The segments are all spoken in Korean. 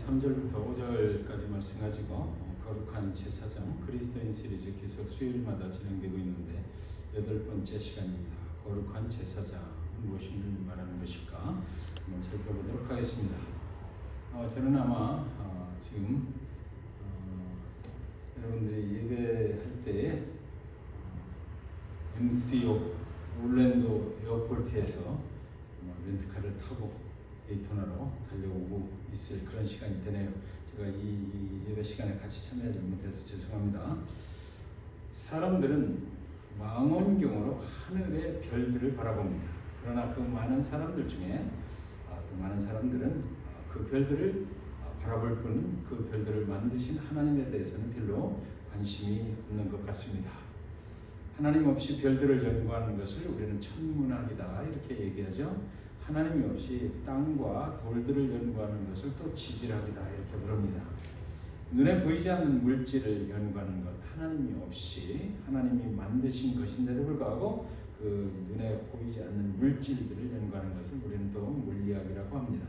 3절부터 5절까지 말씀 가지고 거룩한 제사장 그리스도인 시리즈 계속 수요일마다 진행되고 있는데 8번째 시간입니다. 거룩한 제사장은 무엇을 말하는 것일까 한번 살펴보도록 하겠습니다. 저는 아마 지금 여러분들이 예배할 때 MCO 올랜도 에어포트에서 렌트카를 타고 데이토나로 달려오고 있을 그런 시간이 되네요. 제가 이 예배 시간에 같이 참여하지 못해서 죄송합니다. 사람들은 망원경으로 하늘의 별들을 바라봅니다. 그러나 그 많은 사람들 중에 또 많은 사람들은 그 별들을 바라볼 뿐 그 별들을 만드신 하나님에 대해서는 별로 관심이 없는 것 같습니다. 하나님 없이 별들을 연구하는 것을 우리는 천문학이다 이렇게 얘기하죠. 하나님이 없이 땅과 돌들을 연구하는 것을 또 지질학이다 이렇게 부릅니다. 눈에 보이지 않는 물질을 연구하는 것, 하나님이 없이 하나님이 만드신 것인데도 불구하고 그 눈에 보이지 않는 물질들을 연구하는 것을 우리는 또 물리학이라고 합니다.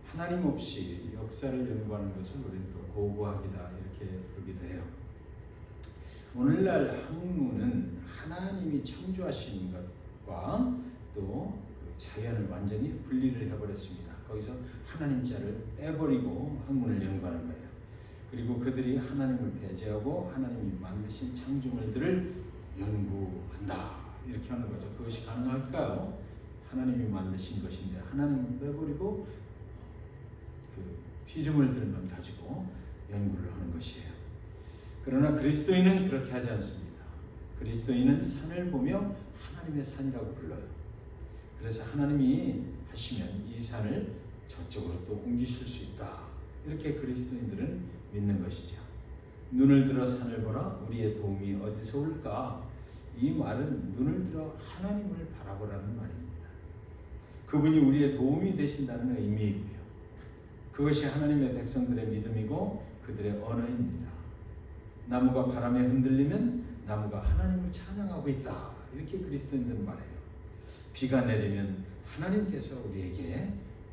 하나님 없이 역사를 연구하는 것을 우리는 또 고고학이다 이렇게 부르기도 해요. 오늘날 학문은 하나님이 창조하신 것과 또 자연을 완전히 분리를 해버렸습니다. 거기서 하나님 자를 빼버리고 학문을 연구하는 거예요. 그리고 그들이 하나님을 배제하고 하나님이 만드신 창조물들을 연구한다 이렇게 하는 거죠. 그것이 가능할까요? 하나님이 만드신 것인데 하나님을 빼버리고 그 피조물들만 가지고 연구를 하는 것이에요. 그러나 그리스도인은 그렇게 하지 않습니다. 그리스도인은 산을 보며 하나님의 산이라고 불러요. 그래서 하나님이 하시면 이 산을 저쪽으로 또 옮기실 수 있다. 이렇게 그리스도인들은 믿는 것이죠. 눈을 들어 산을 보라. 우리의 도움이 어디서 올까? 이 말은 눈을 들어 하나님을 바라보라는 말입니다. 그분이 우리의 도움이 되신다는 의미이고요. 그것이 하나님의 백성들의 믿음이고 그들의 언어입니다. 나무가 바람에 흔들리면 나무가 하나님을 찬양하고 있다. 이렇게 그리스도인들은 말해요. 비가 내리면 하나님께서 우리에게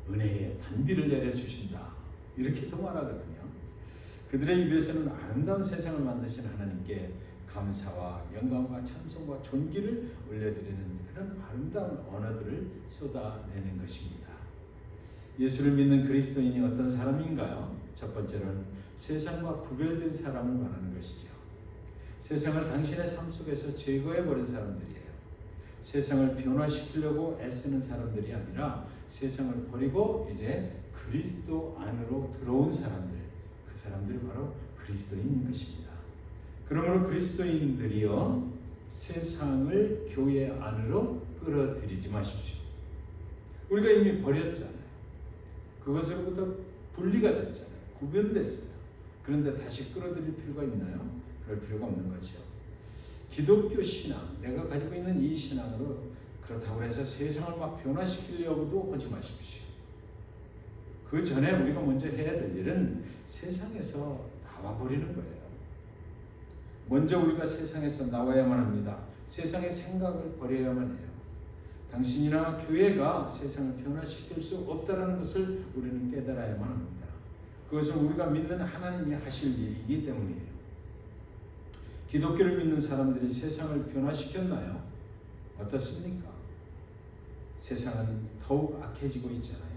은혜의 단비를 내려주신다. 이렇게도 말하거든요. 그들의 입에서는 아름다운 세상을 만드신 하나님께 감사와 영광과 찬송과 존귀를 올려드리는 그런 아름다운 언어들을 쏟아내는 것입니다. 예수를 믿는 그리스도인이 어떤 사람인가요? 첫 번째로는 세상과 구별된 사람을 말하는 것이죠. 세상을 당신의 삶 속에서 제거해버린 사람들이에요. 세상을 변화시키려고 애쓰는 사람들이 아니라 세상을 버리고 이제 그리스도 안으로 들어온 사람들, 그 사람들이 바로 그리스도인인 것입니다. 그러므로 그리스도인들이여 세상을 교회 안으로 끌어들이지 마십시오. 우리가 이미 버렸잖아요. 그것으로부터 분리가 됐잖아요. 구별됐어요. 그런데 다시 끌어들일 필요가 있나요? 그럴 필요가 없는 거죠. 기독교 신앙, 내가 가지고 있는 이 신앙으로 그렇다고 해서 세상을 막 변화시키려고도 하지 마십시오. 그 전에 우리가 먼저 해야 될 일은 세상에서 나와버리는 거예요. 먼저 우리가 세상에서 나와야만 합니다. 세상의 생각을 버려야만 해요. 당신이나 교회가 세상을 변화시킬 수 없다는 것을 우리는 깨달아야만 합니다. 그것은 우리가 믿는 하나님이 하실 일이기 때문이에요. 기독교를 믿는 사람들이 세상을 변화시켰나요? 어떻습니까? 세상은 더욱 악해지고 있잖아요.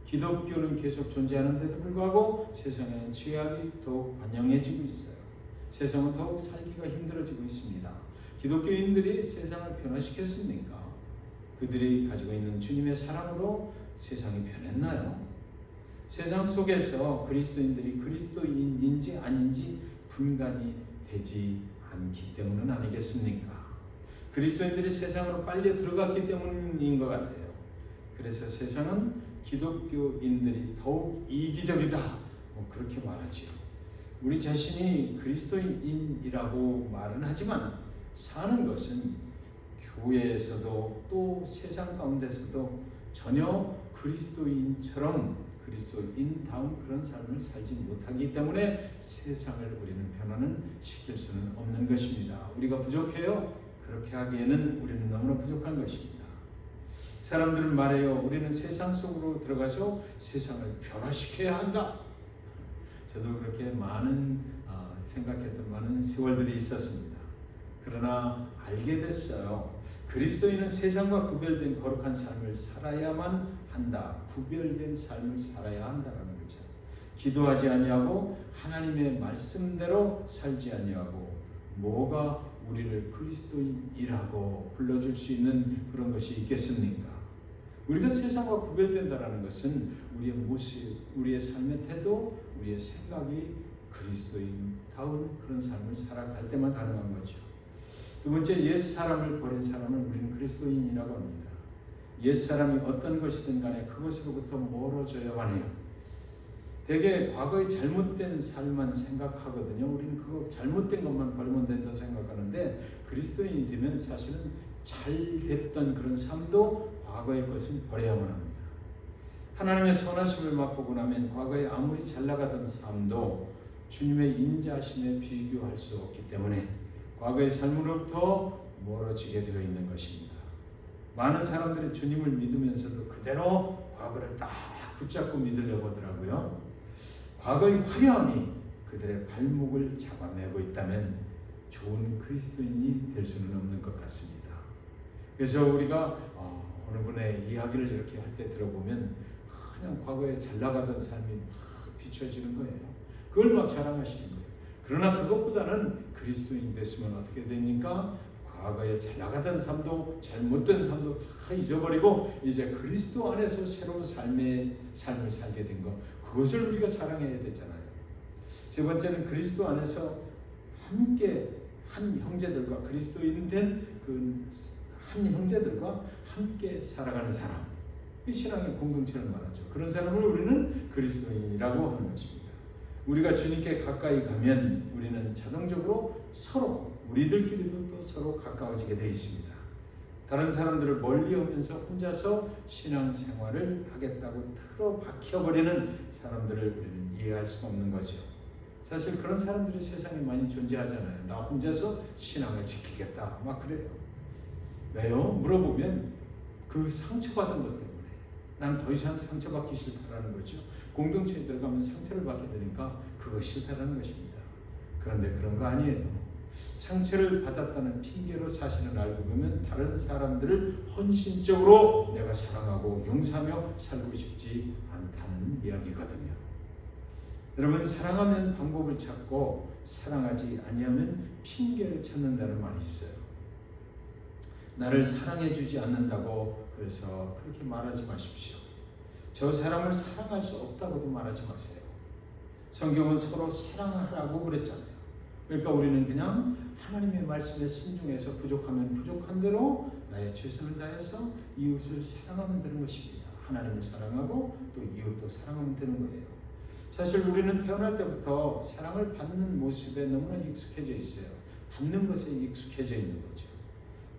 기독교는 계속 존재하는데도 불구하고 세상에는 죄악이 더욱 반영해지고 있어요. 세상은 더욱 살기가 힘들어지고 있습니다. 기독교인들이 세상을 변화시켰습니까? 그들이 가지고 있는 주님의 사랑으로 세상이 변했나요? 세상 속에서 그리스도인들이 그리스도인인지 아닌지 분간이 되지 않기 때문은 아니겠습니까? 그리스도인들이 세상으로 빨리 들어갔기 때문인 것 같아요. 그래서 세상은 기독교인들이 더욱 이기적이다. 그렇게 말하지요. 우리 자신이 그리스도인이라고 말은 하지만 사는 것은 교회에서도 또 세상 가운데서도 전혀 그리스도인처럼 그리스도인다운 그런 삶을 살지 못하기 때문에 세상을 우리는 변화는 시킬 수는 없는 것입니다. 우리가 부족해요? 그렇게 하기에는 우리는 너무나 부족한 것입니다. 사람들은 말해요. 우리는 세상 속으로 들어가서 세상을 변화시켜야 한다. 저도 그렇게 많은 생각했던 많은 세월들이 있었습니다. 그러나 알게 됐어요. 그리스도인은 세상과 구별된 거룩한 삶을 살아야만 한다. 구별된 삶을 살아야 한다라는 거죠. 기도하지 아니하고 하나님의 말씀대로 살지 아니하고 뭐가 우리를 그리스도인이라고 불러줄 수 있는 그런 것이 있겠습니까? 우리가 세상과 구별된다라는 것은 우리의 모습, 우리의 삶의 태도, 우리의 생각이 그리스도인다운 그런 삶을 살아갈 때만 가능한 거죠. 두 번째, 옛 사람을 버린 사람을 우리는 그리스도인이라고 합니다. 옛 사람이 어떤 것이든 간에 그것으로부터 멀어져야만 해요. 되게 과거의 잘못된 삶만 생각하거든요. 우리는 그거 잘못된 것만 버리면 된다고 생각하는데 그리스도인이 되면 사실은 잘 됐던 그런 삶도 과거의 것을 버려야만 합니다. 하나님의 선하심을 맛보고 나면 과거에 아무리 잘 나가던 삶도 주님의 인자하심에 비교할 수 없기 때문에 과거의 삶으로부터 멀어지게 되어 있는 것입니다. 많은 사람들이 주님을 믿으면서도 그대로 과거를 딱 붙잡고 믿으려고 하더라고요. 과거의 화려함이 그들의 발목을 잡아매고 있다면 좋은 그리스도인이 될 수는 없는 것 같습니다. 그래서 우리가 어느 분의 이야기를 이렇게 할 때 들어보면 그냥 과거에 잘 나가던 삶이 막 비춰지는 거예요. 그걸 막 자랑하시는 거예요. 그러나 그것보다는 그리스도인 됐으면 어떻게 됩니까? 과거에 잘 나가던 삶도 잘못된 삶도 다 잊어버리고 이제 그리스도 안에서 새로운 삶을 살게 된 것, 그것을 우리가 자랑해야 되잖아요. 세 번째는 그리스도 안에서 함께 한 형제들과 그리스도인 된 그 한 형제들과 함께 살아가는 사람, 이 신앙의 공동체를 말하죠. 그런 사람을 우리는 그리스도인이라고 하는 것입니다. 우리가 주님께 가까이 가면 우리는 자동적으로 서로 우리들끼리도 또 서로 가까워지게 되어 있습니다. 다른 사람들을 멀리 오면서 혼자서 신앙생활을 하겠다고 틀어박혀버리는 사람들을 우리는 이해할 수가 없는 거죠. 사실 그런 사람들이 세상에 많이 존재하잖아요. 나 혼자서 신앙을 지키겠다 막 그래요. 왜요? 물어보면 그 상처받은 것 때문에 난 더 이상 상처받기 싫다라는 거죠. 공동체에 들어가면 상처를 받게 되니까 그거 싫다라는 것입니다. 그런데 그런 거 아니에요. 상처를 받았다는 핑계로 사실을 알고 보면 다른 사람들을 헌신적으로 내가 사랑하고 용서하며 살고 싶지 않다는 이야기거든요. 여러분, 사랑하면 방법을 찾고 사랑하지 아니하면 핑계를 찾는다는 말이 있어요. 나를 사랑해 주지 않는다고 그래서 그렇게 말하지 마십시오. 저 사람을 사랑할 수 없다고도 말하지 마세요. 성경은 서로 사랑하라고 그랬잖아요. 그러니까 우리는 그냥 하나님의 말씀에 순종해서 부족하면 부족한 대로 나의 최선을 다해서 이웃을 사랑하면 되는 것입니다. 하나님을 사랑하고 또 이웃도 사랑하면 되는 거예요. 사실 우리는 태어날 때부터 사랑을 받는 모습에 너무나 익숙해져 있어요. 받는 것에 익숙해져 있는 거죠.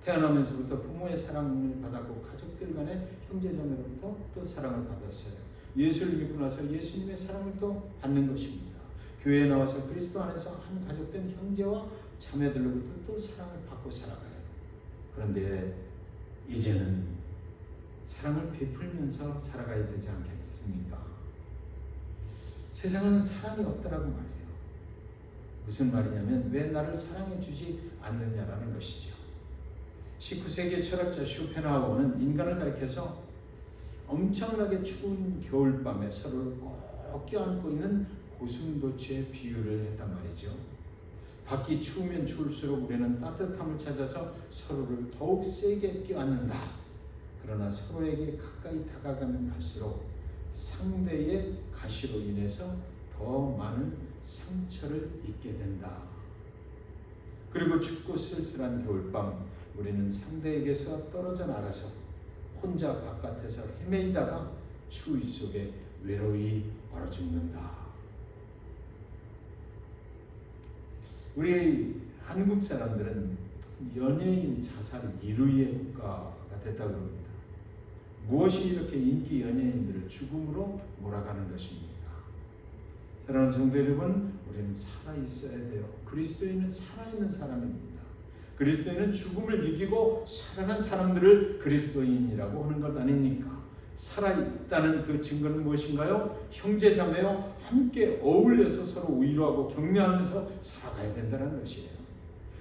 태어나면서부터 부모의 사랑을 받았고 가족들 간의 형제자매로부터 또 사랑을 받았어요. 예수를 믿고 나서 예수님의 사랑을 또 받는 것입니다. 교회에 나와서 그리스도 안에서 한 가족된 형제와 자매들로부터 또 사랑을 받고 살아가요. 그런데 이제는 사랑을 베풀면서 살아가야 되지 않겠습니까? 세상은 사랑이 없다라고 말해요. 무슨 말이냐면 왜 나를 사랑해 주지 않느냐라는 것이죠. 19세기 철학자 쇼펜하우어는 인간을 가리켜서 엄청나게 추운 겨울밤에 서로를 꼭 껴안고 있는 고슴도치의 비유를 했단 말이죠. 밖이 추우면 추울수록 우리는 따뜻함을 찾아서 서로를 더욱 세게 껴안는다. 그러나 서로에게 가까이 다가가면 갈수록 상대의 가시로 인해서 더 많은 상처를 입게 된다. 그리고 춥고 쓸쓸한 겨울밤, 우리는 상대에게서 떨어져 나가서 혼자 바깥에서 헤매이다가 추위 속에 외로이 얼어 죽는다. 우리 한국 사람들은 연예인 자살 1위의 국가가 됐다고 합니다. 무엇이 이렇게 인기 연예인들을 죽음으로 몰아가는 것입니까? 사랑하는 성도 여러분, 우리는 살아있어야 돼요. 그리스도인은 살아있는 사람입니다. 그리스도인은 죽음을 이기고 살아난 사람들을 그리스도인이라고 하는 것 아닙니까? 살아있다는 그 증거는 무엇인가요? 형제자매요 함께 어울려서 서로 위로하고 격려하면서 살아가야 된다는 것이에요.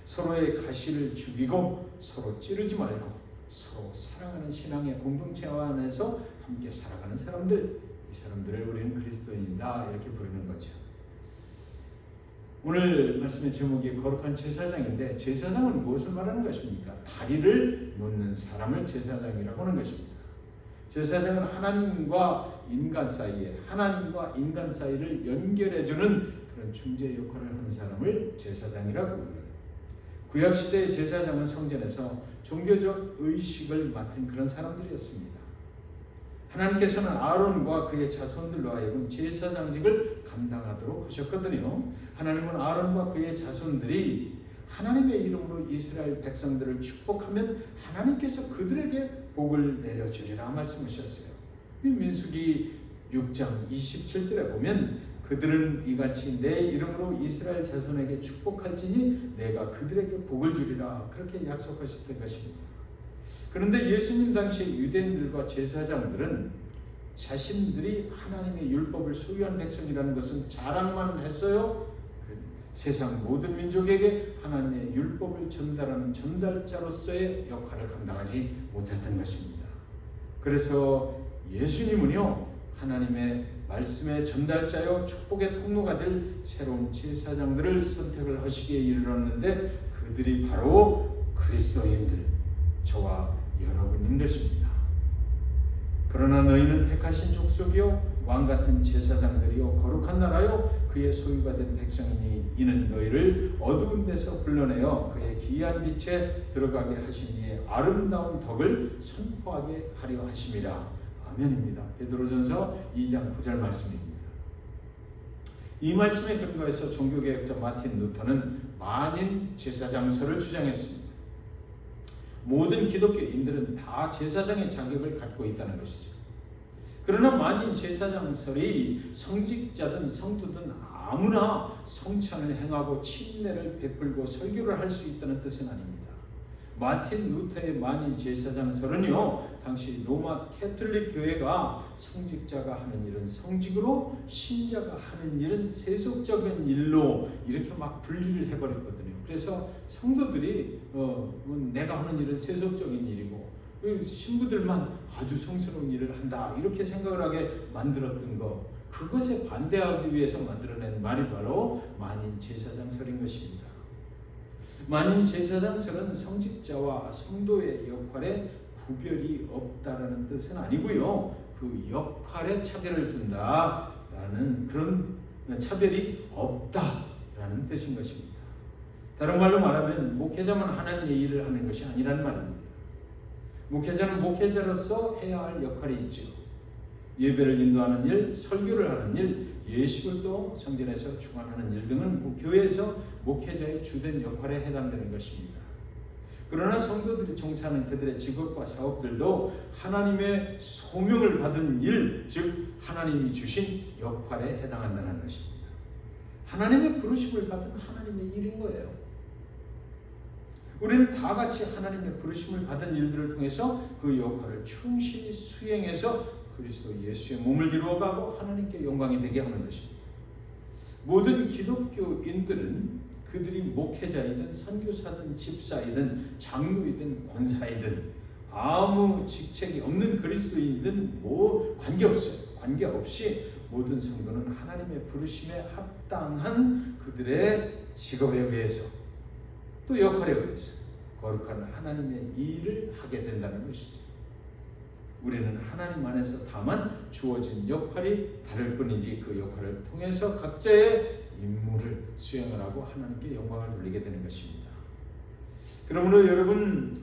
서로의 가시를 죽이고 서로 찌르지 말고 서로 사랑하는 신앙의 공동체 안에서 함께 살아가는 사람들, 이 사람들을 우리는 그리스도인이다 이렇게 부르는 거죠. 오늘 말씀의 제목이 거룩한 제사장인데, 제사장은 무엇을 말하는 것입니까? 다리를 놓는 사람을 제사장이라고 하는 것입니다. 제사장은 하나님과 인간 사이를 연결해주는 그런 중재 역할을 하는 사람을 제사장이라고 불러요. 구약시대의 제사장은 성전에서 종교적 의식을 맡은 그런 사람들이었습니다. 하나님께서는 아론과 그의 자손들로 하여금 제사장직을 감당하도록 하셨거든요. 하나님은 아론과 그의 자손들이 하나님의 이름으로 이스라엘 백성들을 축복하면 하나님께서 그들에게 복을 내려주리라 말씀하셨어요. 민수기 6장 27절에 보면 그들은 이같이 내 이름으로 이스라엘 자손에게 축복할지니 내가 그들에게 복을 주리라 그렇게 약속하셨던 것입니다. 그런데 예수님 당시 유대인들과 제사장들은 자신들이 하나님의 율법을 소유한 백성이라는 것은 자랑만 했어요. 세상 모든 민족에게 하나님의 율법을 전달하는 전달자로서의 역할을 감당하지 못했던 것입니다. 그래서 예수님은요, 하나님의 말씀의 전달자요 축복의 통로가 될 새로운 제사장들을 선택을 하시기에 이르렀는데 그들이 바로 그리스도인들, 저와 여러분인 것입니다. 그러나 너희는 택하신 족속이요 왕같은 제사장들이요 거룩한 나라요 그의 소유가 된 백성이니 이는 너희를 어두운 데서 불러내어 그의 기이한 빛에 들어가게 하신 이의 아름다운 덕을 선포하게 하려 하심이라. 아멘입니다. 베드로전서 2장 9절 말씀입니다. 이 말씀에 근거해서 종교개혁자 마틴 루터는 만인 제사장설을 주장했습니다. 모든 기독교인들은 다 제사장의 자격을 갖고 있다는 것이죠. 그러나 만인 제사장설이 성직자든 성도든 아무나 성찬을 행하고 침례를 베풀고 설교를 할 수 있다는 뜻은 아닙니다. 마틴 루터의 만인 제사장설은요, 당시 로마 캐톨릭 교회가 성직자가 하는 일은 성직으로, 신자가 하는 일은 세속적인 일로 이렇게 막 분리를 해버렸거든요. 그래서 성도들이 내가 하는 일은 세속적인 일이고 신부들만 아주 성스러운 일을 한다 이렇게 생각을 하게 만들었던 것, 그것에 반대하기 위해서 만들어낸 말이 바로 만인 제사장설인 것입니다. 만인 제사장설은 성직자와 성도의 역할에 구별이 없다라는 뜻은 아니고요, 그 역할에 차별을 둔다라는 그런 차별이 없다라는 뜻인 것입니다. 다른 말로 말하면 목회자만 하나님의 일을 하는 것이 아니라는 말입니다. 목회자는 목회자로서 해야 할 역할이 있죠. 예배를 인도하는 일, 설교를 하는 일, 예식을 또 성전에서 주관하는 일 등은 교회에서 목회자의 주된 역할에 해당되는 것입니다. 그러나 성도들이 종사하는 그들의 직업과 사업들도 하나님의 소명을 받은 일, 즉 하나님이 주신 역할에 해당한다는 것입니다. 하나님의 부르심을 받은 하나님의 일인 거예요. 우리는 다 같이 하나님의 부르심을 받은 일들을 통해서 그 역할을 충실히 수행해서 그리스도 예수의 몸을 이루어가고 하나님께 영광이 되게 하는 것입니다. 모든 기독교인들은 그들이 목회자이든 선교사든 집사이든 장로이든 권사이든 아무 직책이 없는 그리스도인이든 관계없어요. 관계없이 모든 성도는 하나님의 부르심에 합당한 그들의 직업에 의해서 또 역할에 의해서 거룩한 하나님의 일을 하게 된다는 것이죠. 우리는 하나님 안에서 다만 주어진 역할이 다를 뿐이지 그 역할을 통해서 각자의 임무를 수행을 하고 하나님께 영광을 돌리게 되는 것입니다. 그러므로 여러분,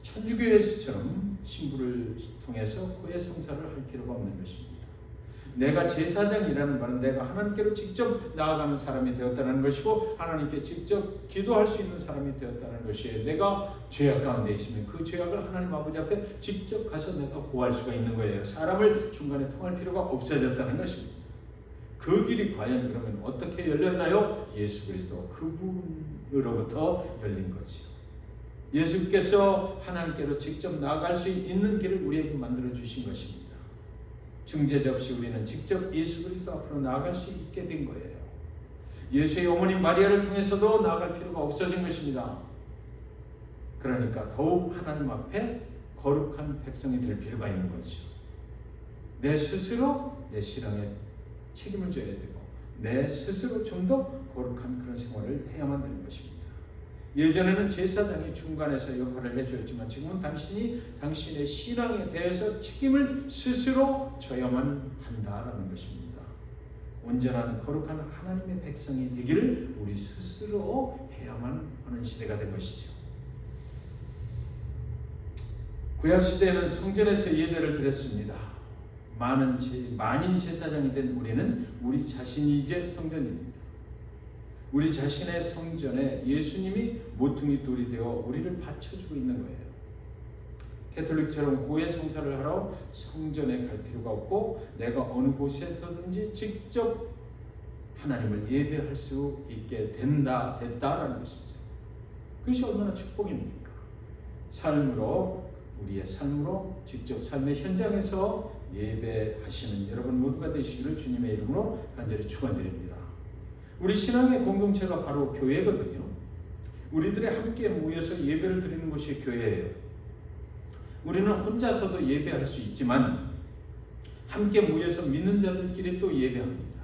천주교에서처럼 신부를 통해서 후회 성사를 할 필요가 없는 것입니다. 내가 제사장이라는 말은 내가 하나님께로 직접 나아가는 사람이 되었다는 것이고 하나님께 직접 기도할 수 있는 사람이 되었다는 것이에요. 내가 죄악 가운데 있으면 그 죄악을 하나님 아버지 앞에 직접 가서 내가 고할 수가 있는 거예요. 사람을 중간에 통할 필요가 없어졌다는 것입니다. 그 길이 과연 그러면 어떻게 열렸나요? 예수 그리스도 그분으로부터 열린 거죠. 예수께서 하나님께로 직접 나아갈 수 있는 길을 우리에게 만들어 주신 것입니다. 중재자 없이 우리는 직접 예수 그리스도 앞으로 나아갈 수 있게 된 거예요. 예수의 어머니 마리아를 통해서도 나아갈 필요가 없어진 것입니다. 그러니까 더욱 하나님 앞에 거룩한 백성이 될 필요가 있는 거죠. 내 스스로 내 신앙에 책임을 져야 되고 내 스스로 좀 더 거룩한 그런 생활을 해야만 되는 것입니다. 예전에는 제사장이 중간에서 역할을 해주었지만 지금은 당신이 당신의 신앙에 대해서 책임을 스스로 져야만 한다라는 것입니다. 온전한 거룩한 하나님의 백성이 되기를 우리 스스로 해야만 하는 시대가 된 것이죠. 구약시대에는 성전에서 예배를 드렸습니다. 만인 제사장이 된 우리는 우리 자신이 이제 성전입니다. 우리 자신의 성전에 예수님이 모퉁이 돌이 되어 우리를 받쳐주고 있는 거예요. 캐톨릭처럼 고해 성사를 하러 성전에 갈 필요가 없고 내가 어느 곳에서든지 직접 하나님을 예배할 수 있게 됐다라는 것이죠. 그것이 얼마나 축복입니까? 우리의 삶으로 직접 삶의 현장에서 예배하시는 여러분 모두가 되시기를 주님의 이름으로 간절히 축원드립니다. 우리 신앙의 공동체가 바로 교회거든요. 우리들이 함께 모여서 예배를 드리는 곳이 교회예요. 우리는 혼자서도 예배할 수 있지만 함께 모여서 믿는 자들끼리 또 예배합니다.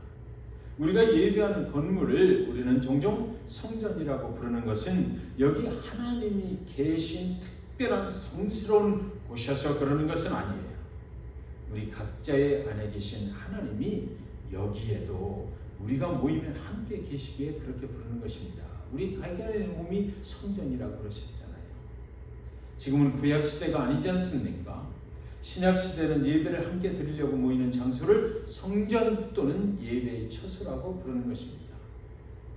우리가 예배하는 건물을 우리는 종종 성전이라고 부르는 것은 여기 하나님이 계신 특별한 성스러운 곳이어서 그러는 것은 아니에요. 우리 각자의 안에 계신 하나님이 여기에도 우리가 모이면 함께 계시기에 그렇게 부르는 것입니다. 우리 각자의 몸이 성전이라고 그러셨잖아요. 지금은 구약시대가 아니지 않습니까? 신약시대는 예배를 함께 드리려고 모이는 장소를 성전 또는 예배의 처소라고 부르는 것입니다.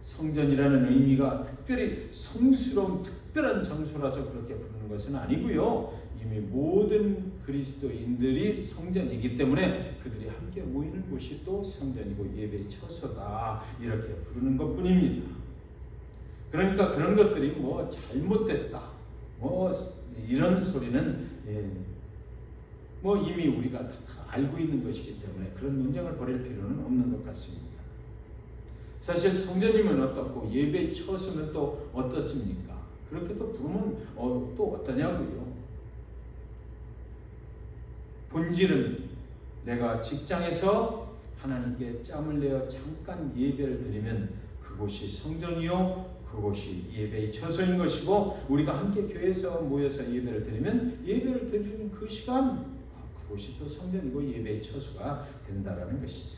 성전이라는 의미가 특별히 성스러운 특별한 장소라서 그렇게 부르는 것은 아니고요. 이미 모든 그리스도인들이 성전이기 때문에 그들이 함께 모이는 곳이 또 성전이고 예배의 처소다 이렇게 부르는 것뿐입니다. 그러니까 그런 것들이 뭐 잘못됐다 뭐 이런 소리는 뭐 이미 우리가 다 알고 있는 것이기 때문에 그런 논쟁을 벌일 필요는 없는 것 같습니다. 사실 성전이면 어떻고 예배의 처소는 또 어떻습니까? 그렇게 또 부르면 또 어떠냐고요. 본질은 내가 직장에서 하나님께 짬을 내어 잠깐 예배를 드리면 그곳이 성전이요 그곳이 예배의 처소인 것이고 우리가 함께 교회에서 모여서 예배를 드리면 예배를 드리는 그 시간 그곳이 또 성전이고 예배의 처소가 된다라는 것이죠.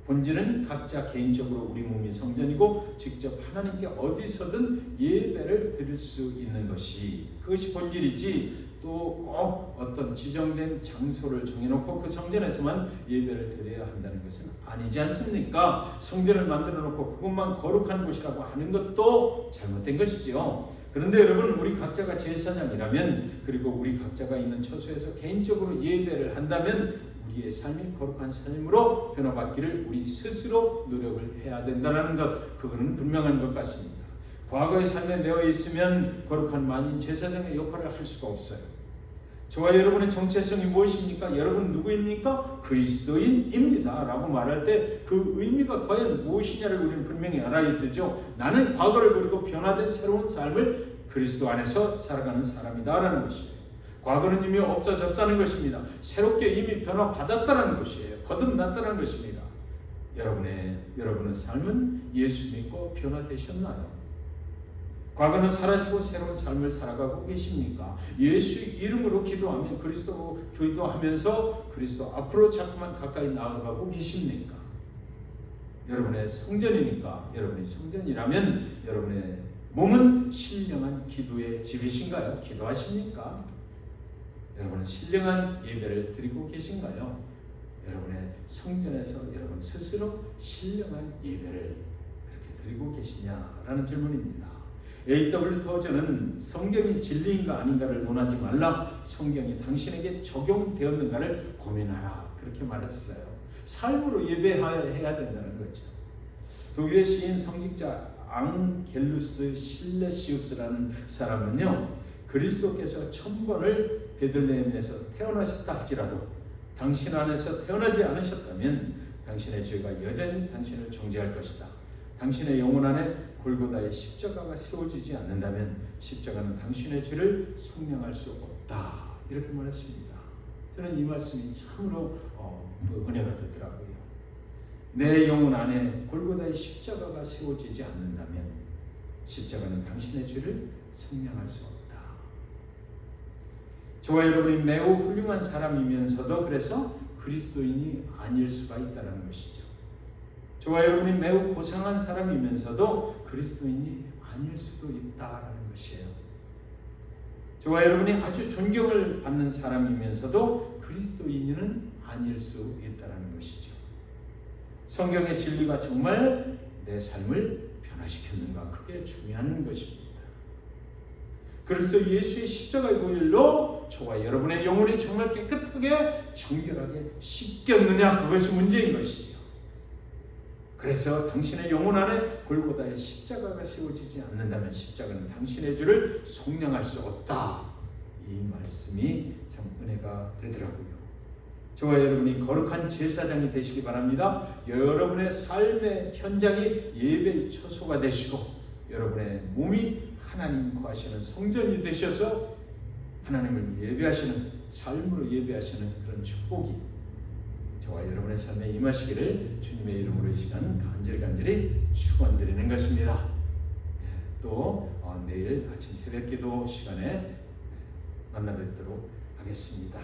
본질은 각자 개인적으로 우리 몸이 성전이고 직접 하나님께 어디서든 예배를 드릴 수 있는 것이 그것이 본질이지 또 꼭 어떤 지정된 장소를 정해놓고 그 성전에서만 예배를 드려야 한다는 것은 아니지 않습니까? 성전을 만들어 놓고 그것만 거룩한 곳이라고 하는 것도 잘못된 것이지요. 그런데 여러분 우리 각자가 제사장이라면 그리고 우리 각자가 있는 처소에서 개인적으로 예배를 한다면 우리의 삶이 거룩한 삶으로 변화받기를 우리 스스로 노력을 해야 된다는 것 그거는 분명한 것 같습니다. 과거의 삶에 내어 있으면 거룩한 만인 제사장의 역할을 할 수가 없어요. 저와 여러분의 정체성이 무엇입니까? 여러분 누구입니까? 그리스도인입니다 라고 말할 때 그 의미가 과연 무엇이냐를 우리는 분명히 알아야 되죠. 나는 과거를 버리고 변화된 새로운 삶을 그리스도 안에서 살아가는 사람이다 라는 것이에요. 과거는 이미 없어졌다는 것입니다. 새롭게 이미 변화받았다는 것이에요. 거듭났다는 것입니다. 여러분의 삶은 예수 믿고 변화되셨나요? 과거는 사라지고 새로운 삶을 살아가고 계십니까? 예수 이름으로 기도하면 그리스도 기도하면서 그리스도 앞으로 자꾸만 가까이 나아가고 계십니까? 여러분의 성전이니까 여러분이 성전이라면 여러분의 몸은 신령한 기도의 집이신가요? 기도하십니까? 여러분은 신령한 예배를 드리고 계신가요? 여러분의 성전에서 여러분 스스로 신령한 예배를 그렇게 드리고 계시냐라는 질문입니다. A.W. 토저는 성경이 진리인가 아닌가를 논하지 말라 성경이 당신에게 적용되었는가를 고민하라 그렇게 말했어요. 삶으로 예배해야 된다는 거죠. 독일의 시인 성직자 앙겔루스 실레시우스라는 사람은요 그리스도께서 1000번을 베들레헴에서 태어나셨다 할지라도 당신 안에서 태어나지 않으셨다면 당신의 죄가 여전히 당신을 정죄할 것이다. 당신의 영혼 안에 골고다의 십자가가 세워지지 않는다면 십자가는 당신의 죄를 속량할 수 없다. 이렇게 말했습니다. 저는 이 말씀이 참으로 은혜가 되더라고요. 내 영혼 안에 골고다의 십자가가 세워지지 않는다면 십자가는 당신의 죄를 속량할 수 없다. 저와 여러분이 매우 훌륭한 사람이면서도 그래서 그리스도인이 아닐 수가 있다는 것이죠. 저와 여러분이 매우 고상한 사람이면서도 그리스도인이 아닐 수도 있다라는 것이에요. 저와 여러분이 아주 존경을 받는 사람이면서도 그리스도인은 아닐 수 있다는 것이죠. 성경의 진리가 정말 내 삶을 변화시켰는가? 그게 중요한 것입니다. 그리스도 예수의 십자가의 보혈로 저와 여러분의 영혼이 정말 깨끗하게 정결하게 씻겼느냐? 그것이 문제인 것이죠. 그래서 당신의 영혼 안에 골고다의 십자가가 세워지지 않는다면 십자가는 당신의 죄를 속량할 수 없다. 이 말씀이 참 은혜가 되더라고요. 저와 여러분이 거룩한 제사장이 되시기 바랍니다. 여러분의 삶의 현장이 예배의 처소가 되시고 여러분의 몸이 하나님 거하시는 성전이 되셔서 하나님을 예배하시는 삶으로 예배하시는 그런 축복이 저와 여러분의 삶에 임하시기를 주님의 이름으로 이 시간 간절히 축원드리는 것입니다. 또 내일 아침 새벽기도 시간에 만나 뵙도록 하겠습니다.